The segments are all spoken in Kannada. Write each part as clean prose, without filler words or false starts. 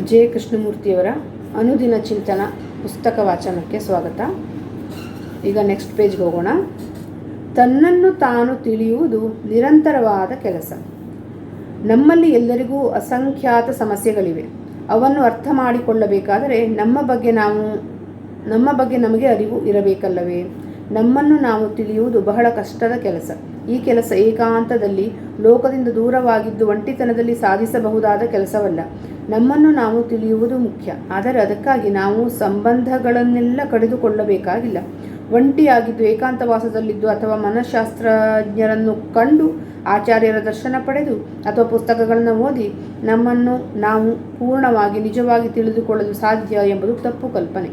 ಜೆ ಕೃಷ್ಣಮೂರ್ತಿಯವರ ಅನುದಿನ ಚಿಂತನ ಪುಸ್ತಕ ವಾಚನಕ್ಕೆ ಸ್ವಾಗತ. ಈಗ ನೆಕ್ಸ್ಟ್ ಪೇಜ್ಗೆ ಹೋಗೋಣ. ತನ್ನನ್ನು ತಾನು ತಿಳಿಯುವುದು ನಿರಂತರವಾದ ಕೆಲಸ. ನಮ್ಮಲ್ಲಿ ಎಲ್ಲರಿಗೂ ಅಸಂಖ್ಯಾತ ಸಮಸ್ಯೆಗಳಿವೆ. ಅವನ್ನು ಅರ್ಥ ಮಾಡಿಕೊಳ್ಳಬೇಕಾದರೆ ನಮ್ಮ ಬಗ್ಗೆ ನಮಗೆ ಅರಿವು ಇರಬೇಕಲ್ಲವೇ? ನಮ್ಮನ್ನು ನಾವು ತಿಳಿಯುವುದು ಬಹಳ ಕಷ್ಟದ ಕೆಲಸ. ಈ ಕೆಲಸ ಏಕಾಂತದಲ್ಲಿ ಲೋಕದಿಂದ ದೂರವಾಗಿದ್ದು ಒಂಟಿತನದಲ್ಲಿ ಸಾಧಿಸಬಹುದಾದ ಕೆಲಸವಲ್ಲ. ನಮ್ಮನ್ನು ನಾವು ತಿಳಿಯುವುದು ಮುಖ್ಯ. ಆದರೆ ಅದಕ್ಕಾಗಿ ನಾವು ಸಂಬಂಧಗಳನ್ನೆಲ್ಲ ಕಡಿದುಕೊಳ್ಳಬೇಕಾಗಿಲ್ಲ. ಒಂಟಿಯಾಗಿದ್ದು ಏಕಾಂತವಾಸದಲ್ಲಿದ್ದು ಅಥವಾ ಮನಃಶಾಸ್ತ್ರಜ್ಞರನ್ನು ಕಂಡು ಆಚಾರ್ಯರ ದರ್ಶನ ಪಡೆದು ಅಥವಾ ಪುಸ್ತಕಗಳನ್ನು ಓದಿ ನಮ್ಮನ್ನು ನಾವು ಪೂರ್ಣವಾಗಿ ನಿಜವಾಗಿ ತಿಳಿದುಕೊಳ್ಳಲು ಸಾಧ್ಯ ಎಂಬುದು ತಪ್ಪು ಕಲ್ಪನೆ.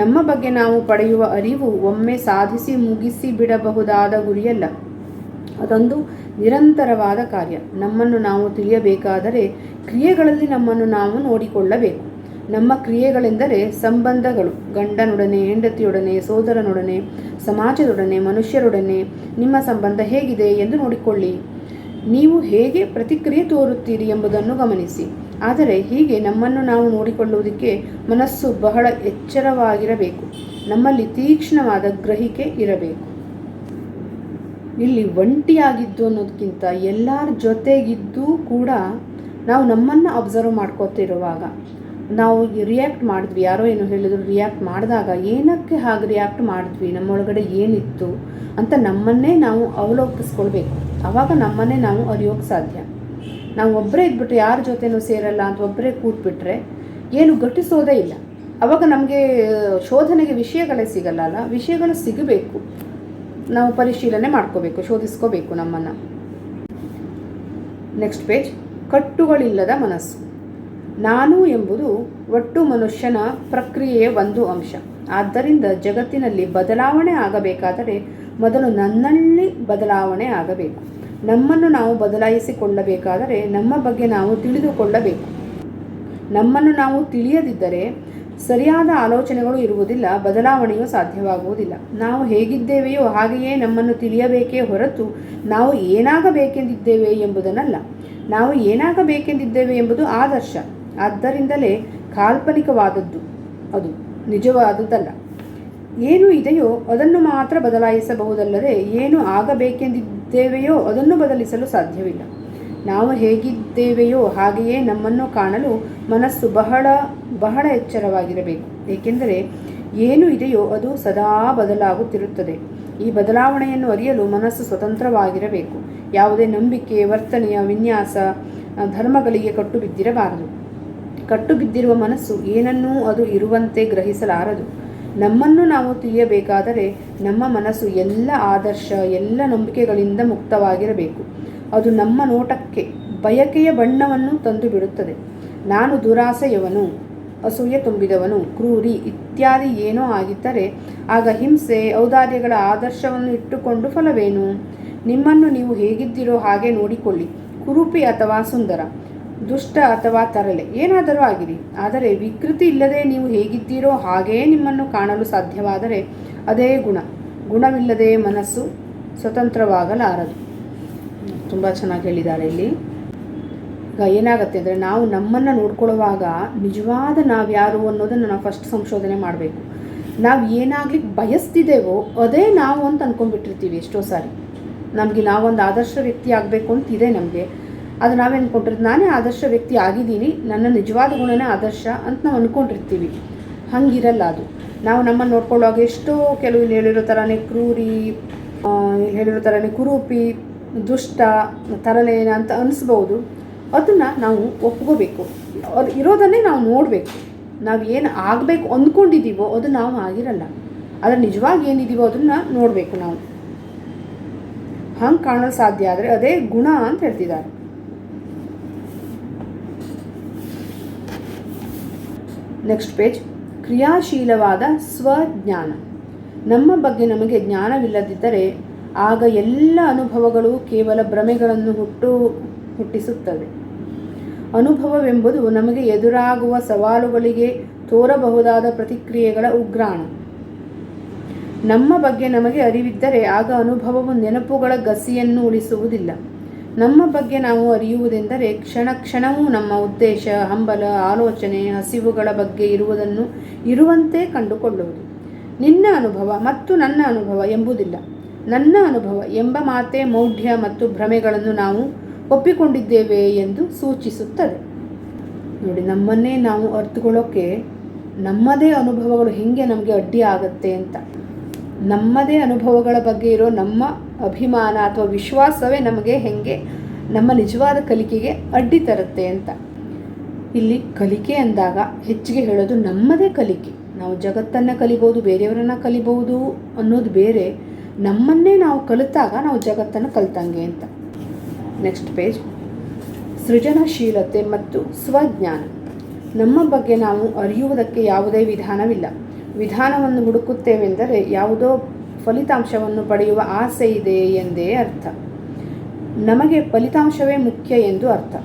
ನಮ್ಮ ಬಗ್ಗೆ ನಾವು ಪಡೆಯುವ ಅರಿವು ಒಮ್ಮೆ ಸಾಧಿಸಿ ಮುಗಿಸಿ ಬಿಡಬಹುದಾದ ಗುರಿಯಲ್ಲ. ಅದೊಂದು ನಿರಂತರವಾದ ಕಾರ್ಯ. ನಮ್ಮನ್ನು ನಾವು ತಿಳಿಯಬೇಕಾದರೆ ಕ್ರಿಯೆಗಳಲ್ಲಿ ನಮ್ಮನ್ನು ನಾವು ನೋಡಿಕೊಳ್ಳಬೇಕು. ನಮ್ಮ ಕ್ರಿಯೆಗಳೆಂದರೆ ಸಂಬಂಧಗಳು. ಗಂಡನೊಡನೆ, ಹೆಂಡತಿಯೊಡನೆ, ಸೋದರನೊಡನೆ, ಸಮಾಜದೊಡನೆ, ಮನುಷ್ಯರೊಡನೆ ನಿಮ್ಮ ಸಂಬಂಧ ಹೇಗಿದೆ ಎಂದು ನೋಡಿಕೊಳ್ಳಿ. ನೀವು ಹೇಗೆ ಪ್ರತಿಕ್ರಿಯೆ ತೋರುತ್ತೀರಿ ಎಂಬುದನ್ನು ಗಮನಿಸಿ. ಆದರೆ ಹೀಗೆ ನಮ್ಮನ್ನು ನಾವು ನೋಡಿಕೊಳ್ಳುವುದಕ್ಕೆ ಮನಸ್ಸು ಬಹಳ ಎಚ್ಚರವಾಗಿರಬೇಕು. ನಮ್ಮಲ್ಲಿ ತೀಕ್ಷ್ಣವಾದ ಗ್ರಹಿಕೆ ಇರಬೇಕು. ಇಲ್ಲಿ ಒಂಟಿಯಾಗಿದ್ದು ಅನ್ನೋದಕ್ಕಿಂತ ಎಲ್ಲರ ಜೊತೆಗಿದ್ದು ಕೂಡ ನಾವು ನಮ್ಮನ್ನು ಅಬ್ಸರ್ವ್ ಮಾಡ್ಕೋತಿರುವಾಗ ನಾವು ರಿಯಾಕ್ಟ್ ಮಾಡಿದ್ವಿ, ಯಾರೋ ಏನೋ ಹೇಳಿದ್ರು ರಿಯಾಕ್ಟ್ ಮಾಡಿದಾಗ ಏನಕ್ಕೆ ಹಾಗೆ ರಿಯಾಕ್ಟ್ ಮಾಡಿದ್ವಿ, ನಮ್ಮೊಳಗಡೆ ಏನಿತ್ತು ಅಂತ ನಮ್ಮನ್ನೇ ನಾವು ಅವಲೋಕಿಸ್ಕೊಳ್ಬೇಕು. ಆವಾಗ ನಮ್ಮನ್ನೇ ನಾವು ಅರಿಯೋಕ್ಕೆ ಸಾಧ್ಯ. ನಾವು ಒಬ್ಬರೇ ಇದ್ಬಿಟ್ರೆ ಯಾರ ಜೊತೆನೂ ಸೇರಲ್ಲ ಅಂತ ಒಬ್ಬರೇ ಕೂತ್ಬಿಟ್ರೆ ಏನು ಘಟಿಸೋದೇ ಇಲ್ಲ. ಆವಾಗ ನಮಗೆ ಶೋಧನೆಗೆ ವಿಷಯಗಳೇ ಸಿಗಲ್ಲ. ವಿಷಯಗಳು ಸಿಗಬೇಕು, ನಾವು ಪರಿಶೀಲನೆ ಮಾಡ್ಕೋಬೇಕು, ಶೋಧಿಸ್ಕೋಬೇಕು ನಮ್ಮನ್ನು. Next page. ಕಟ್ಟುಗಳಿಲ್ಲದ ಮನಸ್ಸು. ನಾನು ಎಂಬುದು ಒಟ್ಟು ಮನುಷ್ಯನ ಪ್ರಕ್ರಿಯೆಯ ಒಂದು ಅಂಶ. ಆದ್ದರಿಂದ ಜಗತ್ತಿನಲ್ಲಿ ಬದಲಾವಣೆ ಆಗಬೇಕಾದರೆ ಮೊದಲು ನನ್ನಲ್ಲಿ ಬದಲಾವಣೆ ಆಗಬೇಕು. ನಮ್ಮನ್ನು ನಾವು ಬದಲಾಯಿಸಿಕೊಳ್ಳಬೇಕಾದರೆ ನಮ್ಮ ಬಗ್ಗೆ ನಾವು ತಿಳಿದುಕೊಳ್ಳಬೇಕು. ನಮ್ಮನ್ನು ನಾವು ತಿಳಿಯದಿದ್ದರೆ ಸರಿಯಾದ ಆಲೋಚನೆಗಳು ಇರುವುದಿಲ್ಲ, ಬದಲಾವಣೆಯೂ ಸಾಧ್ಯವಾಗುವುದಿಲ್ಲ. ನಾವು ಹೇಗಿದ್ದೇವೆಯೋ ಹಾಗೆಯೇ ನಮ್ಮನ್ನು ತಿಳಿಯಬೇಕೇ ಹೊರತು ನಾವು ಏನಾಗಬೇಕೆಂದಿದ್ದೇವೆ ಎಂಬುದನ್ನಲ್ಲ. ನಾವು ಏನಾಗಬೇಕೆಂದಿದ್ದೇವೆ ಎಂಬುದು ಆದರ್ಶ. ಆದ್ದರಿಂದಲೇ ಕಾಲ್ಪನಿಕವಾದದ್ದು, ಅದು ನಿಜವಾದದ್ದಲ್ಲ. ಏನು ಇದೆಯೋ ಅದನ್ನು ಮಾತ್ರ ಬದಲಾಯಿಸಬಹುದಲ್ಲದೆ ಏನು ಆಗಬೇಕೆಂದಿದ್ದೇವೆಯೋ ಅದನ್ನು ಬದಲಿಸಲು ಸಾಧ್ಯವಿಲ್ಲ. ನಾವು ಹೇಗಿದ್ದೇವೆಯೋ ಹಾಗೆಯೇ ನಮ್ಮನ್ನು ಕಾಣಲು ಮನಸ್ಸು ಬಹಳ ಬಹಳ ಎಚ್ಚರವಾಗಿರಬೇಕು. ಏಕೆಂದರೆ ಏನು ಇದೆಯೋ ಅದು ಸದಾ ಬದಲಾಗುತ್ತಿರುತ್ತದೆ. ಈ ಬದಲಾವಣೆಯನ್ನು ಅರಿಯಲು ಮನಸ್ಸು ಸ್ವತಂತ್ರವಾಗಿರಬೇಕು. ಯಾವುದೇ ನಂಬಿಕೆ, ವರ್ತನೆಯ ವಿನ್ಯಾಸ, ಧರ್ಮಗಳಿಗೆ ಕಟ್ಟು ಬಿದ್ದಿರಬಾರದು. ಕಟ್ಟು ಬಿದ್ದಿರುವ ಮನಸ್ಸು ಏನನ್ನೂ ಅದು ಇರುವಂತೆ ಗ್ರಹಿಸಲಾರದು. ನಮ್ಮನ್ನು ನಾವು ತಿಳಿಯಬೇಕಾದರೆ ನಮ್ಮ ಮನಸ್ಸು ಎಲ್ಲ ಆದರ್ಶ, ಎಲ್ಲ ನಂಬಿಕೆಗಳಿಂದ ಮುಕ್ತವಾಗಿರಬೇಕು. ಅದು ನಮ್ಮ ನೋಟಕ್ಕೆ ಬಯಕೆಯ ಬಣ್ಣವನ್ನು ತಂದು ಬಿಡುತ್ತದೆ. ನಾನು ದುರಾಸೆಯವನು, ಅಸೂಯೆ ತುಂಬಿದವನು, ಕ್ರೂರಿ ಇತ್ಯಾದಿ ಏನೋ ಆಗಿದ್ದರೆ ಆಗ ಹಿಂಸೆ, ಔದಾರ್ಯಗಳ ಆದರ್ಶವನ್ನು ಇಟ್ಟುಕೊಂಡು ಫಲವೇನು? ನಿಮ್ಮನ್ನು ನೀವು ಹೇಗಿದ್ದೀರೋ ಹಾಗೆ ನೋಡಿಕೊಳ್ಳಿ. ಕುರೂಪಿ ಅಥವಾ ಸುಂದರ, ದುಷ್ಟ ಅಥವಾ ತರಲೆ ಏನಾದರೂ ಆಗಿರಿ. ಆದರೆ ವಿಕೃತಿ ಇಲ್ಲದೆ ನೀವು ಹೇಗಿದ್ದೀರೋ ಹಾಗೆಯೇ ನಿಮ್ಮನ್ನು ಕಾಣಲು ಸಾಧ್ಯವಾದರೆ ಅದೇ ಗುಣ. ಗುಣವಿಲ್ಲದೆ ಮನಸ್ಸು ಸ್ವತಂತ್ರವಾಗಲಾರದು. ತುಂಬ ಚೆನ್ನಾಗಿ ಹೇಳಿದ್ದಾರೆ ಇಲ್ಲಿ. ಈಗ ಏನಾಗುತ್ತೆ ಅಂದರೆ ನಾವು ನಮ್ಮನ್ನು ನೋಡ್ಕೊಳ್ಳುವಾಗ ನಿಜವಾದ ನಾವು ಯಾರು ಅನ್ನೋದನ್ನು ನಾವು ಫಸ್ಟ್ ಸಂಶೋಧನೆ ಮಾಡಬೇಕು. ನಾವು ಏನಾಗ್ಲಿಕ್ಕೆ ಬಯಸ್ತಿದ್ದೇವೋ ಅದೇ ನಾವು ಅಂತ ಅಂದ್ಕೊಂಡ್ಬಿಟ್ಟಿರ್ತೀವಿ. ಎಷ್ಟೋ ಸಾರಿ ನಮಗೆ ನಾವೊಂದು ಆದರ್ಶ ವ್ಯಕ್ತಿ ಆಗಬೇಕು ಅಂತಿದೆ ನಮಗೆ. ಅದು ನಾವೇನು ಅಂದ್ಕೊಂಡಿರ್ತೀವಿ, ನಾನೇ ಆದರ್ಶ ವ್ಯಕ್ತಿ ಆಗಿದ್ದೀನಿ, ನನ್ನ ನಿಜವಾದ ಗುಣನೇ ಆದರ್ಶ ಅಂತ ನಾವು ಅಂದ್ಕೊಂಡಿರ್ತೀವಿ. ಹಂಗಿರಲ್ಲ ಅದು. ನಾವು ನಮ್ಮನ್ನು ನೋಡ್ಕೊಳ್ಳುವಾಗ ಎಷ್ಟೋ ಕೆಲವು ಇಲ್ಲಿ ಹೇಳಿರೋ ಥರನೇ ಕ್ರೂರಿ, ಹೇಳಿರೋ ಥರನೇ ಕುರೂಪಿ, ದುಷ್ಟ, ತರಲೇನ ಅಂತ ಅನಿಸ್ಬೋದು. ಅದನ್ನು ನಾವು ಒಪ್ಕೋಬೇಕು. ಅದು ಇರೋದನ್ನೇ ನಾವು ನೋಡಬೇಕು. ನಾವು ಏನು ಆಗಬೇಕು ಅಂದ್ಕೊಂಡಿದ್ದೀವೋ ಅದು ನಾವು ಆಗಿರಲ್ಲ. ಆದರೆ ನಿಜವಾಗಿ ಏನಿದ್ದೀವೋ ಅದನ್ನು ನೋಡಬೇಕು. ನಾವು ಹಂಗೆ ಕಾಣಲು ಸಾಧ್ಯ ಆದರೆ ಅದೇ ಗುಣ ಅಂತ ಹೇಳ್ತಿದ್ದಾರೆ. Next page. ಕ್ರಿಯಾಶೀಲವಾದ ಸ್ವಜ್ಞಾನ. ನಮ್ಮ ಬಗ್ಗೆ ನಮಗೆ ಜ್ಞಾನವಿಲ್ಲದಿದ್ದರೆ ಆಗ ಎಲ್ಲ ಅನುಭವಗಳು ಕೇವಲ ಭ್ರಮೆಗಳನ್ನು ಹುಟ್ಟಿಸುತ್ತವೆ. ಅನುಭವವೆಂಬುದು ನಮಗೆ ಎದುರಾಗುವ ಸವಾಲುಗಳಿಗೆ ತೋರಬಹುದಾದ ಪ್ರತಿಕ್ರಿಯೆಗಳ ಉಗ್ರಾಣ. ನಮ್ಮ ಬಗ್ಗೆ ನಮಗೆ ಅರಿವಿದ್ದರೆ ಆಗ ಅನುಭವವು ನೆನಪುಗಳ ಗಸಿಯನ್ನು ಉಳಿಸುವುದಿಲ್ಲ. ನಮ್ಮ ಬಗ್ಗೆ ನಾವು ಅರಿಯುವುದೆಂದರೆ ಕ್ಷಣ ಕ್ಷಣವೂ ನಮ್ಮ ಉದ್ದೇಶ, ಹಂಬಲ, ಆಲೋಚನೆ, ಹಸಿವುಗಳ ಬಗ್ಗೆ ಇರುವಂತೆ ಕಂಡುಕೊಳ್ಳುವುದು. ನಿನ್ನ ಅನುಭವ ಮತ್ತು ನನ್ನ ಅನುಭವ ಎಂಬುದಿಲ್ಲ. ನನ್ನ ಅನುಭವ ಎಂಬ ಮಾತೇ ಮೌಢ್ಯ ಮತ್ತು ಭ್ರಮೆಗಳನ್ನು ನಾವು ಒಪ್ಪಿಕೊಂಡಿದ್ದೇವೆ ಎಂದು ಸೂಚಿಸುತ್ತದೆ. ನೋಡಿ, ನಮ್ಮನ್ನೇ ನಾವು ಅರ್ಥಕೊಳ್ಳೋಕ್ಕೆ ನಮ್ಮದೇ ಅನುಭವಗಳು ಹೇಗೆ ನಮಗೆ ಅಡ್ಡಿ ಆಗುತ್ತೆ ಅಂತ. ನಮ್ಮದೇ ಅನುಭವಗಳ ಬಗ್ಗೆ ಇರೋ ನಮ್ಮ ಅಭಿಮಾನ ಅಥವಾ ವಿಶ್ವಾಸವೇ ನಮಗೆ ಹೇಗೆ ನಮ್ಮ ನಿಜವಾದ ಕಲಿಕೆಗೆ ಅಡ್ಡಿ ತರುತ್ತೆ ಅಂತ. ಇಲ್ಲಿ ಕಲಿಕೆ ಅಂದಾಗ ಹೆಚ್ಚಿಗೆ ಹೇಳೋದು ನಮ್ಮದೇ ಕಲಿಕೆ. ನಾವು ಜಗತ್ತನ್ನು ಕಲಿಬೋದು, ಬೇರೆಯವರನ್ನು ಕಲಿಬಹುದು ಅನ್ನೋದು ಬೇರೆ. ನಮ್ಮನ್ನೇ ನಾವು ಕಲಿತಾಗ ನಾವು ಜಗತ್ತನ್ನು ಕಲಿತಂಗೆ ಅಂತ. Next page. ಸೃಜನಶೀಲತೆ ಮತ್ತು ಸ್ವಜ್ಞಾನ. ನಮ್ಮ ಬಗ್ಗೆ ನಾವು ಅರಿಯುವುದಕ್ಕೆ ಯಾವುದೇ ವಿಧಾನವಿಲ್ಲ. ವಿಧಾನವನ್ನು ಹುಡುಕುತ್ತೇವೆಂದರೆ ಯಾವುದೋ ಫಲಿತಾಂಶವನ್ನು ಪಡೆಯುವ ಆಸೆ ಇದೆ ಎಂದೇ ಅರ್ಥ. ನಮಗೆ ಫಲಿತಾಂಶವೇ ಮುಖ್ಯ ಎಂದು ಅರ್ಥ.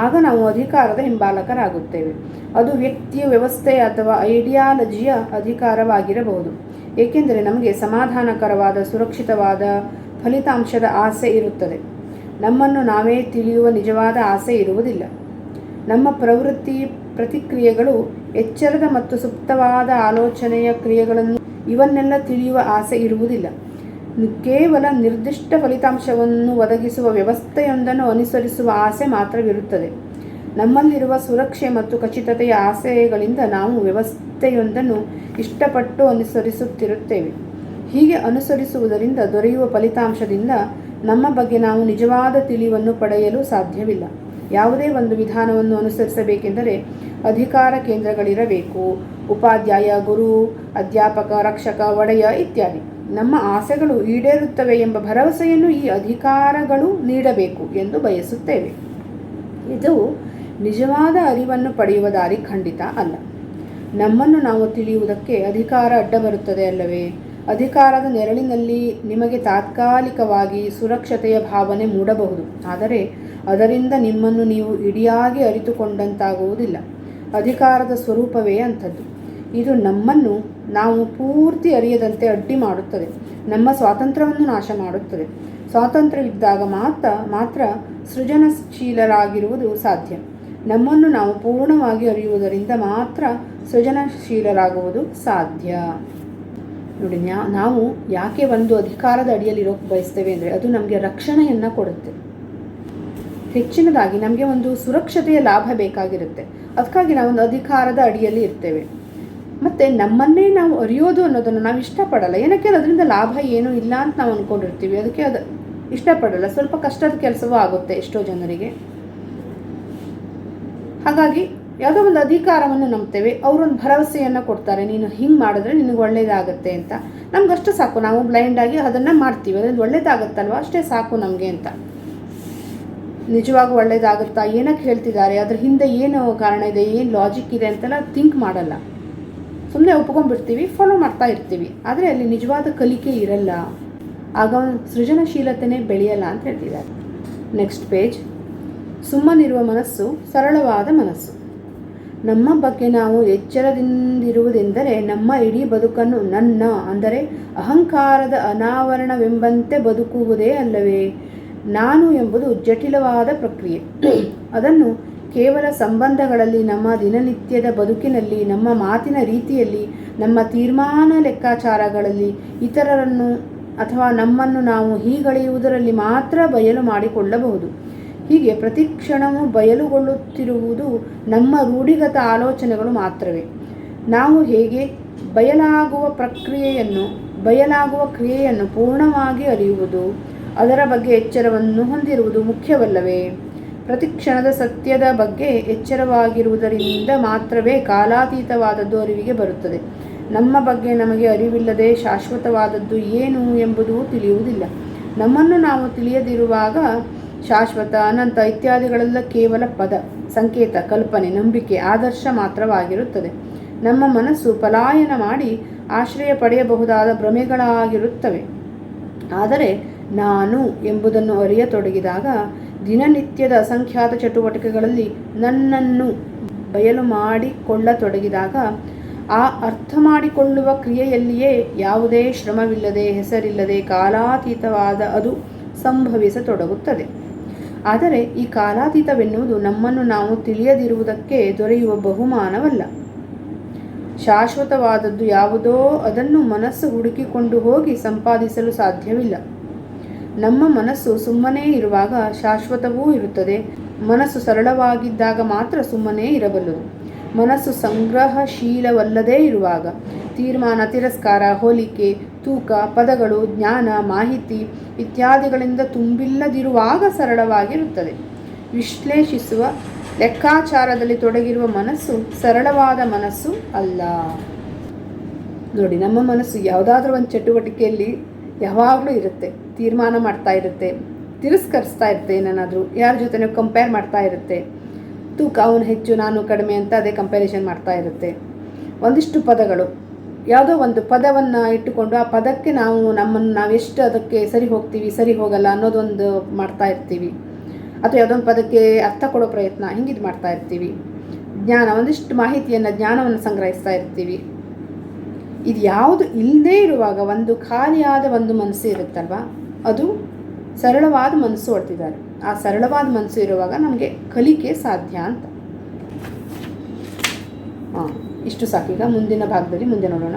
ಆಗ ನಾವು ಅಧಿಕಾರದ ಹಿಂಬಾಲಕರಾಗುತ್ತೇವೆ. ಅದು ವ್ಯಕ್ತಿಯ, ವ್ಯವಸ್ಥೆಯ ಅಥವಾ ಐಡಿಯಾಲಜಿಯ ಅಧಿಕಾರವಾಗಿರಬಹುದು. ಏಕೆಂದರೆ ನಮಗೆ ಸಮಾಧಾನಕರವಾದ, ಸುರಕ್ಷಿತವಾದ ಫಲಿತಾಂಶದ ಆಸೆ ಇರುತ್ತದೆ. ನಮ್ಮನ್ನು ನಾವೇ ತಿಳಿಯುವ ನಿಜವಾದ ಆಸೆ ಇರುವುದಿಲ್ಲ. ನಮ್ಮ ಪ್ರವೃತ್ತಿ, ಪ್ರತಿಕ್ರಿಯೆಗಳು, ಎಚ್ಚರದ ಮತ್ತು ಸುಪ್ತವಾದ ಆಲೋಚನೆಯ ಕ್ರಿಯೆಗಳನ್ನು ಇವನ್ನೆಲ್ಲ ತಿಳಿಯುವ ಆಸೆ ಇರುವುದಿಲ್ಲ. ಕೇವಲ ನಿರ್ದಿಷ್ಟ ಫಲಿತಾಂಶವನ್ನು ಒದಗಿಸುವ ವ್ಯವಸ್ಥೆಯೊಂದನ್ನು ಅನುಸರಿಸುವ ಆಸೆ ಮಾತ್ರವಿರುತ್ತದೆ. ನಮ್ಮಲ್ಲಿರುವ ಸುರಕ್ಷೆ ಮತ್ತು ಖಚಿತತೆಯ ಆಸೆಗಳಿಂದ ನಾವು ವ್ಯವಸ್ಥೆಯೊಂದನ್ನು ಇಷ್ಟಪಟ್ಟು ಅನುಸರಿಸುತ್ತಿರುತ್ತೇವೆ. ಹೀಗೆ ಅನುಸರಿಸುವುದರಿಂದ ದೊರೆಯುವ ಫಲಿತಾಂಶದಿಂದ ನಮ್ಮ ಬಗ್ಗೆ ನಾವು ನಿಜವಾದ ತಿಳಿವನ್ನು ಪಡೆಯಲು ಸಾಧ್ಯವಿಲ್ಲ. ಯಾವುದೇ ಒಂದು ವಿಧಾನವನ್ನು ಅನುಸರಿಸಬೇಕೆಂದರೆ ಅಧಿಕಾರ ಕೇಂದ್ರಗಳಿರಬೇಕು. ಉಪಾಧ್ಯಾಯ, ಗುರು, ಅಧ್ಯಾಪಕ, ರಕ್ಷಕ, ಒಡೆಯ ಇತ್ಯಾದಿ. ನಮ್ಮ ಆಸೆಗಳು ಈಡೇರುತ್ತವೆ ಎಂಬ ಭರವಸೆಯನ್ನು ಈ ಅಧಿಕಾರಗಳು ನೀಡಬೇಕು ಎಂದು ಬಯಸುತ್ತೇವೆ. ಇದು ನಿಜವಾದ ಅರಿವನ್ನು ಪಡೆಯುವ ದಾರಿ ಖಂಡಿತ ಅಲ್ಲ. ನಮ್ಮನ್ನು ನಾವು ತಿಳಿಯುವುದಕ್ಕೆ ಅಧಿಕಾರ ಅಡ್ಡ ಬರುತ್ತದೆ ಅಲ್ಲವೇ? ಅಧಿಕಾರದ ನೆರಳಿನಲ್ಲಿ ನಿಮಗೆ ತಾತ್ಕಾಲಿಕವಾಗಿ ಸುರಕ್ಷತೆಯ ಭಾವನೆ ಮೂಡಬಹುದು, ಆದರೆ ಅದರಿಂದ ನಿಮ್ಮನ್ನು ನೀವು ಇಡಿಯಾಗಿ ಅರಿತುಕೊಂಡಂತಾಗುವುದಿಲ್ಲ. ಅಧಿಕಾರದ ಸ್ವರೂಪವೇ ಅಂಥದ್ದು. ಇದು ನಮ್ಮನ್ನು ನಾವು ಪೂರ್ತಿ ಅರಿಯದಂತೆ ಅಡ್ಡಿ ಮಾಡುತ್ತದೆ. ನಮ್ಮ ಸ್ವಾತಂತ್ರ್ಯವನ್ನು ನಾಶ ಮಾಡುತ್ತದೆ. ಸ್ವಾತಂತ್ರ್ಯವಿದ್ದಾಗ ಮಾತ್ರ ಸೃಜನಶೀಲರಾಗಿರುವುದು ಸಾಧ್ಯ. ನಮ್ಮನ್ನು ನಾವು ಪೂರ್ಣವಾಗಿ ಅರಿಯುವುದರಿಂದ ಮಾತ್ರ ಸೃಜನಶೀಲರಾಗುವುದು ಸಾಧ್ಯ. ನೋಡಿ, ನಾವು ಯಾಕೆ ಒಂದು ಅಧಿಕಾರದ ಅಡಿಯಲ್ಲಿರೋಕ್ಕೆ ಬಯಸ್ತೇವೆ ಅಂದರೆ ಅದು ನಮಗೆ ರಕ್ಷಣೆಯನ್ನು ಕೊಡುತ್ತೆ. ಹೆಚ್ಚಿನದಾಗಿ ನಮಗೆ ಒಂದು ಸುರಕ್ಷತೆಯ ಲಾಭ ಬೇಕಾಗಿರುತ್ತೆ. ಅದಕ್ಕಾಗಿ ನಾವೊಂದು ಅಧಿಕಾರದ ಅಡಿಯಲ್ಲಿ ಇರ್ತೇವೆ. ಮತ್ತು ನಮ್ಮನ್ನೇ ನಾವು ಅರಿಯೋದು ಅನ್ನೋದನ್ನು ನಾವು ಇಷ್ಟಪಡಲ್ಲ. ಏನಕ್ಕೆ? ಅದರಿಂದ ಲಾಭ ಏನೂ ಇಲ್ಲ ಅಂತ ನಾವು ಅಂದ್ಕೊಂಡಿರ್ತೀವಿ. ಅದಕ್ಕೆ ಅದು ಇಷ್ಟಪಡಲ್ಲ. ಸ್ವಲ್ಪ ಕಷ್ಟದ ಕೆಲಸವೂ ಆಗುತ್ತೆ ಎಷ್ಟೋ ಜನರಿಗೆ. ಹಾಗಾಗಿ ಯಾವುದೋ ಒಂದು ಅಧಿಕಾರವನ್ನು ನಂಬ್ತೇವೆ. ಅವರೊಂದು ಭರವಸೆಯನ್ನು ಕೊಡ್ತಾರೆ, ನೀನು ಹಿಂಗೆ ಮಾಡಿದ್ರೆ ನಿನಗೆ ಒಳ್ಳೇದಾಗತ್ತೆ ಅಂತ. ನಮಗಷ್ಟು ಸಾಕು, ನಾವು ಬ್ಲೈಂಡಾಗಿ ಅದನ್ನು ಮಾಡ್ತೀವಿ. ಅದರಿಂದ ಒಳ್ಳೇದಾಗತ್ತಲ್ವ, ಅಷ್ಟೇ ಸಾಕು ನಮಗೆ ಅಂತ. ನಿಜವಾಗೂ ಒಳ್ಳೇದಾಗುತ್ತಾ, ಏನಕ್ಕೆ ಹೇಳ್ತಿದ್ದಾರೆ, ಅದ್ರ ಹಿಂದೆ ಏನು ಕಾರಣ ಇದೆ, ಏನು ಲಾಜಿಕ್ ಇದೆ ಅಂತೆಲ್ಲ ಥಿಂಕ್ ಮಾಡಲ್ಲ. ಸುಮ್ಮನೆ ಒಪ್ಕೊಂಡ್ಬಿಡ್ತೀವಿ, ಫಾಲೋ ಮಾಡ್ತಾ ಇರ್ತೀವಿ. ಆದರೆ ಅಲ್ಲಿ ನಿಜವಾದ ಕಲಿಕೆ ಇರಲ್ಲ. ಆಗ ಸೃಜನಶೀಲತೆನೇ ಬೆಳೆಯಲ್ಲ ಅಂತ ಹೇಳ್ತಿದ್ದಾರೆ. Next page. ಸುಮ್ಮನಿರುವ ಮನಸ್ಸು ಸರಳವಾದ ಮನಸ್ಸು. ನಮ್ಮ ಬಗ್ಗೆ ನಾವು ಎಚ್ಚರದಿಂದಿರುವುದೆಂದರೆ ನಮ್ಮ ಇಡೀ ಬದುಕನ್ನು ನನ್ನ ಅಂದರೆ ಅಹಂಕಾರದ ಅನಾವರಣವೆಂಬಂತೆ ಬದುಕುವುದೇ ಅಲ್ಲವೇ? ನಾನು ಎಂಬುದು ಜಟಿಲವಾದ ಪ್ರಕ್ರಿಯೆ. ಅದನ್ನು ಕೇವಲ ಸಂಬಂಧಗಳಲ್ಲಿ, ನಮ್ಮ ದಿನನಿತ್ಯದ ಬದುಕಿನಲ್ಲಿ, ನಮ್ಮ ಮಾತಿನ ರೀತಿಯಲ್ಲಿ, ನಮ್ಮ ತೀರ್ಮಾನ ಲೆಕ್ಕಾಚಾರಗಳಲ್ಲಿ, ಇತರರನ್ನು ಅಥವಾ ನಮ್ಮನ್ನು ನಾವು ಹೀಗಳೆಯುವುದರಲ್ಲಿ ಮಾತ್ರ ಬಯಲು ಮಾಡಿಕೊಳ್ಳಬಹುದು. ಹೀಗೆ ಪ್ರತಿ ಕ್ಷಣವೂ ಬಯಲುಗೊಳ್ಳುತ್ತಿರುವುದು ನಮ್ಮ ರೂಢಿಗತ ಆಲೋಚನೆಗಳು ಮಾತ್ರವೇ. ನಾವು ಹೇಗೆ ಬಯಲಾಗುವ ಕ್ರಿಯೆಯನ್ನು ಪೂರ್ಣವಾಗಿ ಅರಿಯುವುದು, ಅದರ ಬಗ್ಗೆ ಎಚ್ಚರವನ್ನು ಹೊಂದಿರುವುದು ಮುಖ್ಯವಲ್ಲವೇ? ಪ್ರತಿಕ್ಷಣದ ಸತ್ಯದ ಬಗ್ಗೆ ಎಚ್ಚರವಾಗಿರುವುದರಿಂದ ಮಾತ್ರವೇ ಕಾಲಾತೀತವಾದದ್ದು ಅರಿವಿಗೆ ಬರುತ್ತದೆ. ನಮ್ಮ ಬಗ್ಗೆ ನಮಗೆ ಅರಿವಿಲ್ಲದೆ ಶಾಶ್ವತವಾದದ್ದು ಏನು ಎಂಬುದು ತಿಳಿಯುವುದಿಲ್ಲ. ನಮ್ಮನ್ನು ನಾವು ತಿಳಿಯದಿರುವಾಗ ಶಾಶ್ವತ, ಅನಂತ ಇತ್ಯಾದಿಗಳೆಲ್ಲ ಕೇವಲ ಪದ, ಸಂಕೇತ, ಕಲ್ಪನೆ, ನಂಬಿಕೆ, ಆದರ್ಶ ಮಾತ್ರವಾಗಿರುತ್ತದೆ. ನಮ್ಮ ಮನಸ್ಸು ಪಲಾಯನ ಮಾಡಿ ಆಶ್ರಯ ಪಡೆಯಬಹುದಾದ ಭ್ರಮೆಗಳಾಗಿರುತ್ತವೆ. ಆದರೆ ನಾನು ಎಂಬುದನ್ನು ಅರಿಯತೊಡಗಿದಾಗ, ದಿನನಿತ್ಯದ ಅಸಂಖ್ಯಾತ ಚಟುವಟಿಕೆಗಳಲ್ಲಿ ನನ್ನನ್ನು ಬಯಲು ಮಾಡಿಕೊಳ್ಳತೊಡಗಿದಾಗ, ಆ ಅರ್ಥ ಮಾಡಿಕೊಳ್ಳುವ ಕ್ರಿಯೆಯಲ್ಲಿಯೇ ಯಾವುದೇ ಶ್ರಮವಿಲ್ಲದೆ, ಹೆಸರಿಲ್ಲದೆ, ಕಾಲಾತೀತವಾದ ಅದು ಸಂಭವಿಸತೊಡಗುತ್ತದೆ. ಆದರೆ ಈ ಕಾಲಾತೀತವೆನ್ನುವುದು ನಮ್ಮನ್ನು ನಾವು ತಿಳಿಯದಿರುವುದಕ್ಕೆ ದೊರೆಯುವ ಬಹುಮಾನವಲ್ಲ. ಶಾಶ್ವತವಾದದ್ದು ಯಾವುದೋ ಅದನ್ನು ಮನಸ್ಸು ಹುಡುಕಿಕೊಂಡು ಹೋಗಿ ಸಂಪಾದಿಸಲು ಸಾಧ್ಯವಿಲ್ಲ. ನಮ್ಮ ಮನಸ್ಸು ಸುಮ್ಮನೇ ಇರುವಾಗ ಶಾಶ್ವತವೂ ಇರುತ್ತದೆ. ಮನಸ್ಸು ಸರಳವಾಗಿದ್ದಾಗ ಮಾತ್ರ ಸುಮ್ಮನೇ ಇರಬಲ್ಲದು. ಮನಸ್ಸು ಸಂಗ್ರಹಶೀಲವಲ್ಲದೇ ಇರುವಾಗ, ತೀರ್ಮಾನ, ತಿರಸ್ಕಾರ, ಹೋಲಿಕೆ, ತೂಕ, ಪದಗಳು, ಜ್ಞಾನ, ಮಾಹಿತಿ ಇತ್ಯಾದಿಗಳಿಂದ ತುಂಬಿಲ್ಲದಿರುವಾಗ ಸರಳವಾಗಿರುತ್ತದೆ. ವಿಶ್ಲೇಷಿಸುವ ಲೆಕ್ಕಾಚಾರದಲ್ಲಿ ತೊಡಗಿರುವ ಮನಸ್ಸು ಸರಳವಾದ ಮನಸ್ಸು ಅಲ್ಲ. ನೋಡಿ, ನಮ್ಮ ಮನಸ್ಸು ಯಾವುದಾದ್ರೂ ಒಂದು ಚಟುವಟಿಕೆಯಲ್ಲಿ ಯಾವಾಗಲೂ ಇರುತ್ತೆ. ತೀರ್ಮಾನ ಮಾಡ್ತಾ ಇರುತ್ತೆ, ತಿರಸ್ಕರಿಸ್ತಾ ಇರುತ್ತೆ, ಏನಾದರೂ ಯಾರ ಜೊತೆ ಕಂಪೇರ್ ಮಾಡ್ತಾ ಇರುತ್ತೆ. ತೂಕ, ಅವನು ಹೆಚ್ಚು ನಾನು ಕಡಿಮೆ ಅಂತ ಅದೇ ಕಂಪ್ಯಾರಿಸನ್ ಮಾಡ್ತಾ ಇರುತ್ತೆ. ಒಂದಿಷ್ಟು ಪದಗಳು, ಯಾವುದೋ ಒಂದು ಪದವನ್ನು ಇಟ್ಟುಕೊಂಡು ಆ ಪದಕ್ಕೆ ನಾವೆಷ್ಟು ಅದಕ್ಕೆ ಸರಿ ಹೋಗ್ತೀವಿ, ಸರಿ ಹೋಗಲ್ಲ ಅನ್ನೋದೊಂದು ಮಾಡ್ತಾ ಇರ್ತೀವಿ. ಅಥವಾ ಯಾವುದೊಂದು ಪದಕ್ಕೆ ಅರ್ಥ ಕೊಡೋ ಪ್ರಯತ್ನ ಹಿಂಗಿದು ಮಾಡ್ತಾ ಇರ್ತೀವಿ. ಜ್ಞಾನ, ಒಂದಿಷ್ಟು ಜ್ಞಾನವನ್ನು ಸಂಗ್ರಹಿಸ್ತಾ ಇರ್ತೀವಿ. ಇದು ಯಾವುದು ಇಲ್ಲದೇ ಇರುವಾಗ ಒಂದು ಖಾಲಿಯಾದ ಒಂದು ಮನಸ್ಸು ಇರುತ್ತಲ್ವ, ಅದು ಸರಳವಾದ ಮನಸ್ಸು ಹೊಡ್ತಿದ್ದಾರೆ. ಆ ಸರಳವಾದ ಮನಸ್ಸು ಇರುವಾಗ ನಮಗೆ ಕಲಿಕೆ ಸಾಧ್ಯ ಅಂತ. ಇಷ್ಟು ಸಾಕೀಗ. ಮುಂದಿನ ಭಾಗದಲ್ಲಿ ಮುಂದೆ ನೋಡೋಣ.